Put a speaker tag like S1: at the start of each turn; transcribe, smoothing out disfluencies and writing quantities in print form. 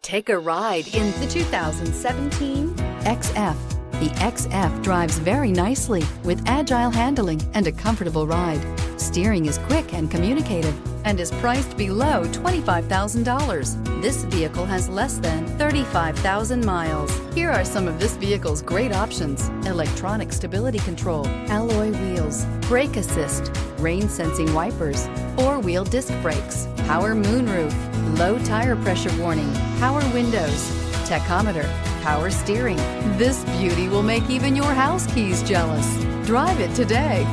S1: Take a ride in the 2017 XF. The XF drives very nicely with agile handling and a comfortable ride. Steering is quick and communicative and is priced below $25,000. This vehicle has less than 35,000 miles. Here are some of this vehicle's great options: electronic stability control, alloy wheels, brake assist, rain sensing wipers, four-wheel disc brakes, power moonroof, low tire pressure warning, power windows, tachometer, power steering. This beauty will make even your house keys jealous. Drive it today.